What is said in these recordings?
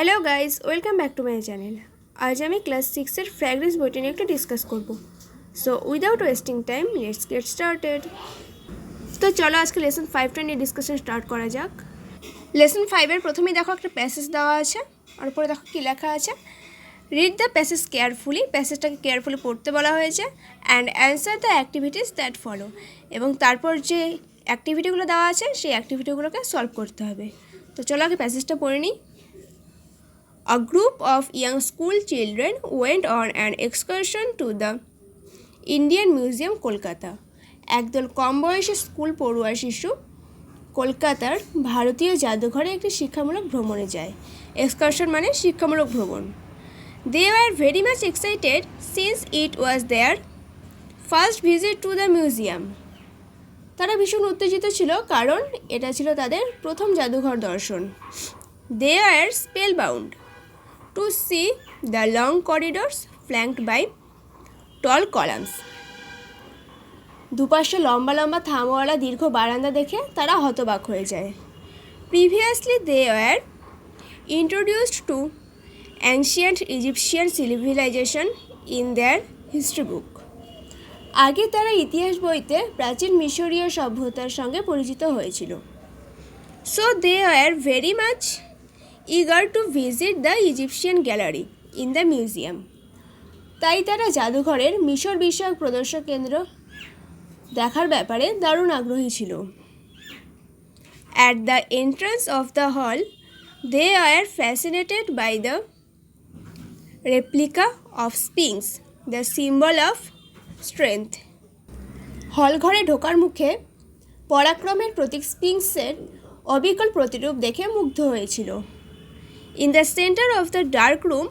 Hello guys, welcome back to my channel. আজ আমি class 6-এর fragrance বইটি নিয়ে একটু ডিসকাস করব। So without wasting time let's get started. তো চলো আজকে লেসন 5টা নিয়ে ডিসকাশন স্টার্ট করা যাক। লেসন 5-এর প্রথমেই দেখো একটা প্যাসেজ দেওয়া আছে, আর উপরে দেখো কী লেখা আছে, রিড দ্য প্যাসেজ কেয়ারফুলি। প্যাসেজটাকে কেয়ারফুলি পড়তে বলা হয়েছে, and answer the activities that follow. এবং তারপর যে অ্যাক্টিভিটিগুলো দেওয়া আছে সেই অ্যাক্টিভিটিগুলোকে সলভ করতে হবে। তো চলো আগে প্যাসেজটা পড়ে নিই। A group of young school children went on an excursion to the Indian Museum, Kolkata. একদল কম বয়সী স্কুল পড়ুয়া শিশু কলকাতার ভারতীয় জাদুঘরে একটি শিক্ষামূলক ভ্রমণে যায়। এক্সকারশন মানে শিক্ষামূলক ভ্রমণ। They were very much excited since it was their first visit to the museum. তারা ভীষণ উত্তেজিত ছিল কারণ এটা ছিল তাদের প্রথম জাদুঘর দর্শন। They were spellbound to see the long corridors flanked by tall columns. দুপাশে লম্বা লম্বা থামওয়ালা দীর্ঘ বারান্দা দেখে তারা হতবাক হয়ে যায়। Previously they were introduced to ancient Egyptian civilization in their history book. আগে তারা ইতিহাস বইতে প্রাচীন মিশরীয় সভ্যতার সঙ্গে পরিচিত হয়েছিল। So they were very much eager to visit the Egyptian gallery in the museum. তাই তারা জাদুঘরের মিশর বিষয়ক প্রদর্শন কেন্দ্র দেখার ব্যাপারে দারুণ আগ্রহী ছিল। At the entrance of the hall, they were fascinated by the replica of Sphinx, the symbol of strength. হল ঘরে ঢোকার মুখে পরাক্রমের প্রতীক স্পিংক্সের অবিকল প্রতিরূপ দেখে মুগ্ধ হয়েছিল। In the center of the dark room,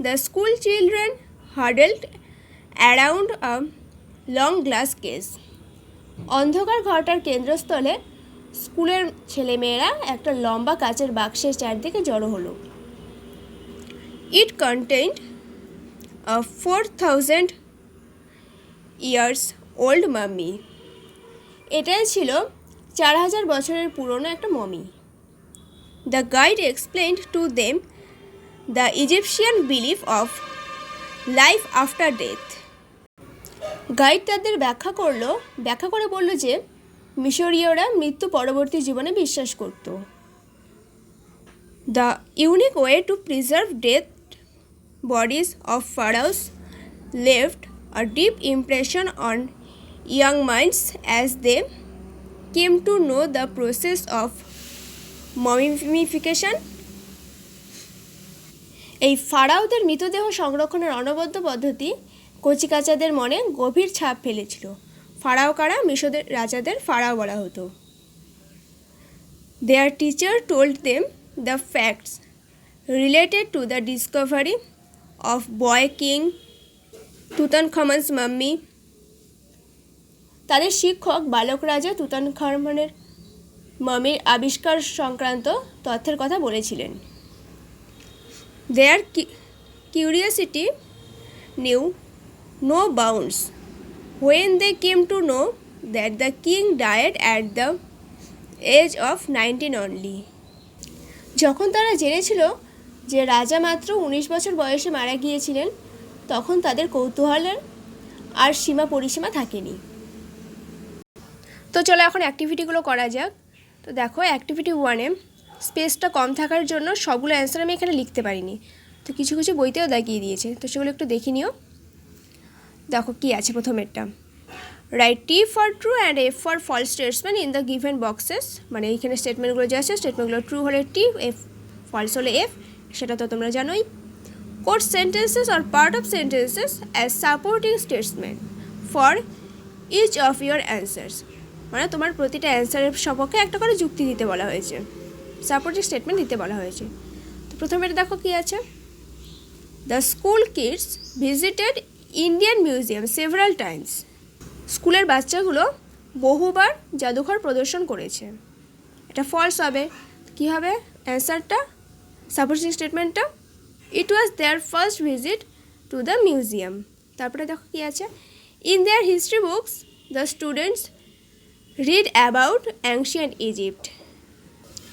the school children huddled around a long glass case. অন্ধকার ঘরটার কেন্দ্রস্থলে স্কুলের ছেলেমেয়েরা একটা লম্বা কাচের বাক্সের চারদিকে জড়ো হলো। It contained a 4,000 years old mummy. এটাই ছিল 4,000 বছরের পুরনো একটা mummy. The guide explained to them the Egyptian belief of life after death. Guide তাদের ব্যাখ্যা করে বলল যে মিশরীয়রা মৃত্যু পরবর্তী জীবনে বিশ্বাস করত। The unique way to preserve dead bodies of pharaohs left a deep impression on young minds as they came to know the process of mummification. এই ফারাওদের মৃতদেহ সংরক্ষণের অনবদ্য পদ্ধতি কচিকাচাদের মনে গভীর ছাপ ফেলেছিল। ফারাও কারা? মিশরের রাজাদের ফারাও বলা হতো। Their teacher told them the facts related to the discovery of boy king তুতানখামন's mummy. তাদের শিক্ষক বালক রাজা তুতানখামনের মামির আবিষ্কার সংক্রান্ত তথ্যের কথা বলেছিলেন। Their curiosity knew no bounds when they came to know that the king died at the age of 19 only. যখন তারা জেনেছিল যে রাজা মাত্র 19 বছর বয়সে মারা গিয়েছিলেন, তখন তাদের কৌতূহলের আর সীমা পরিসীমা থাকেনি। তো চলো এখন অ্যাক্টিভিটিগুলো করা যাক। তো দেখো অ্যাক্টিভিটি 1-এ স্পেসটা কম থাকার জন্য সবগুলো অ্যান্সার আমি এখানে লিখতে পারিনি, তো কিছু কিছু বইতেও দেখিয়ে দিয়েছে, তো সেগুলো একটু দেখে নিও। দেখো কি আছে প্রথমেরটা, write T for true and F for false statement in the given boxes. মানে এইখানে স্টেটমেন্টগুলো যে আছে স্টেটমেন্টগুলো ট্রু হলে টি, এফ ফলস হলে এফ, সেটা তো তোমরা জানোই। Quote sentences or part of sentences as supporting statement for each of your answers. মানে তোমার প্রতিটা অ্যান্সারের সপক্ষে একটা করে যুক্তি দিতে বলা হয়েছে, সাপোর্টিং স্টেটমেন্ট দিতে বলা হয়েছে। তো প্রথমে দেখো কি আছে, the school kids visited Indian museum several times. স্কুলের বাচ্চাগুলো বহুবার জাদুঘর প্রদর্শন করেছে। এটা ফলস হবে, কি হবে অ্যান্সারটা, সাপোর্টিং স্টেটমেন্টটা, it was their first visit to the museum. তারপরে দেখো কি আছে, in their history books the students read about ancient Egypt.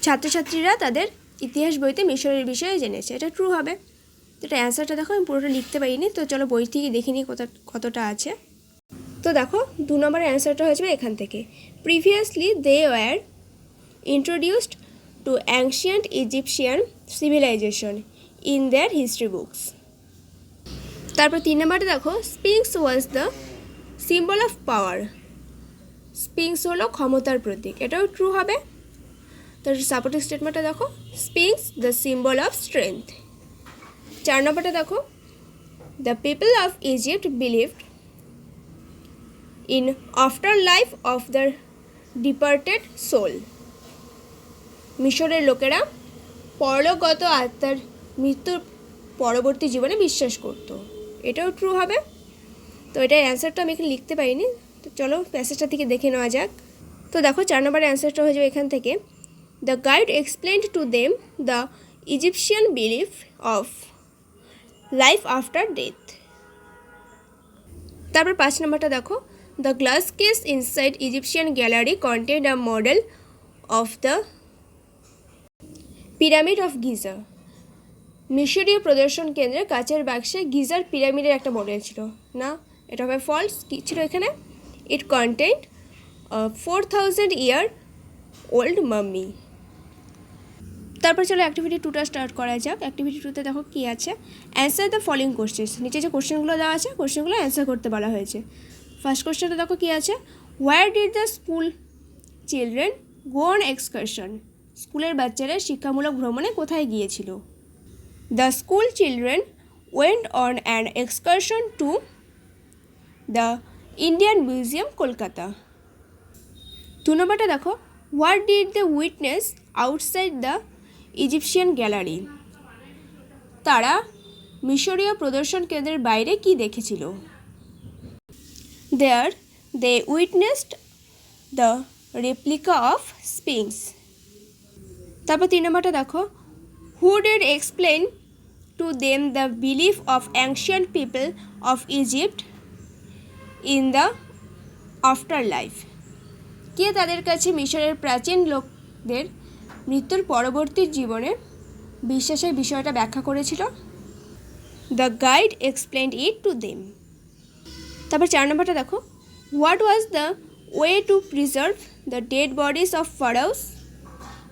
ছাত্রছাত্রীরা তাদের ইতিহাস বইতে মিশরের বিষয়ে জেনেছে। এটা ট্রু হবে। তো এটা অ্যান্সারটা দেখো, আমি পুরোটা লিখতে পারিনি, তো চলো বই থেকে দেখে নিই কতটা আছে। তো দেখো 2 নম্বরের অ্যান্সারটা হয়ে যাবে এখান থেকে। Previously they were introduced to ancient Egyptian civilization in their history books. তারপর 3 নম্বরটা দেখো, sphinx was the symbol of power. Sphinx হলো ক্ষমতার প্রতীক। এটাও ট্রু হবে। তার সাপোর্টিং স্টেটমেন্টটা দেখো, sphinx the symbol of strength. 4 নম্বরটা দেখো, the people of Egypt believed in after life of the departed soul. মিশরের লোকেরা পরলোকগত আত্মার মৃত্যুর পরবর্তী জীবনে বিশ্বাস করত। এটাও ট্রু হবে। তো এটার অ্যান্সারটা আমি এখানে লিখতে পারিনি, তো চলো প্যাসেজটা থেকে দেখে নেওয়া যাক। তো দেখো 4 নম্বরের অ্যান্সারটা হয়ে যাবে এখান থেকে, the guide explained to them the Egyptian belief of life after death. তারপর 5 নম্বরটা দেখো, the glass case inside Egyptian gallery contained a model of the pyramid of Giza. মিশরীয় প্রদর্শন কেন্দ্রে কাচের বাক্সে গিজার পিরামিডের একটা মডেল ছিল। না, এটা হবে ফলস। কী ছিল এখানে? ইট কন্টেন্ট 4000 ইয়ার ওল্ড মাম্মি। তারপর চলো অ্যাক্টিভিটি 2টা স্টার্ট করা যাক। অ্যাক্টিভিটি 2তে দেখো কী আছে, অ্যান্সার দ্য ফলোইং কোশ্চেন্স। নিচে যে কোশ্চেনগুলো দেওয়া আছে, কোশ্চেনগুলো অ্যান্সার করতে বলা হয়েছে। ফার্স্ট কোশ্চেনটা দেখো কী আছে, where did the school children go on excursion. স্কুলের বাচ্চারা শিক্ষামূলক ভ্রমণে কোথায় গিয়েছিল? The school children went on an excursion to the Indian museum Kolkata. 2 নম্বরটা দেখো, what did the witness outside the Egyptian gallery. তারা মিশরীয় প্রদর্শন কেন্দ্রের বাইরে কি দেখেছিল? There they witnessed the replica of Sphinx. তারপর 3 নম্বরটা দেখো, who did explain to them the belief of ancient people of Egypt in the afterlife. কে তাদের কাছে মিশরের প্রাচীন লোকদের মৃত্যুর পরবর্তী জীবনে বিশ্বাসের বিষয়টা ব্যাখ্যা করেছিল? The guide explained it to them. তারপর 4 নম্বরটা দেখো, what was the way to preserve the dead bodies of pharaohs.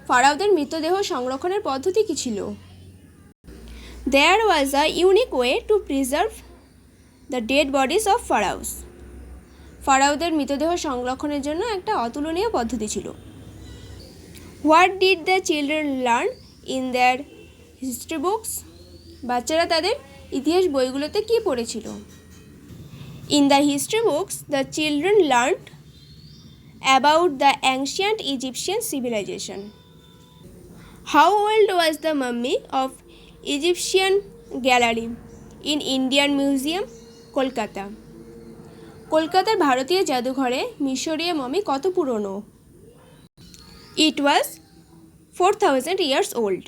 ফারাওদের মৃতদেহ সংরক্ষণের পদ্ধতি কী ছিল? There was a unique way to preserve the dead bodies of pharaohs. ফারাওদের মৃতদেহ সংরক্ষণের জন্য একটা অতুলনীয় পদ্ধতি ছিল। What did the children learn in their history books. বাচ্চারা তাদের ইতিহাস বইগুলোতে কী পড়েছিল? In the history books the children learned about the ancient Egyptian civilization. How old was the mummy of Egyptian gallery in Indian museum Kolkata. কলকাতার ভারতীয় জাদুঘরে মিশরীয় মমি কত পুরনো? It was 4000 years old.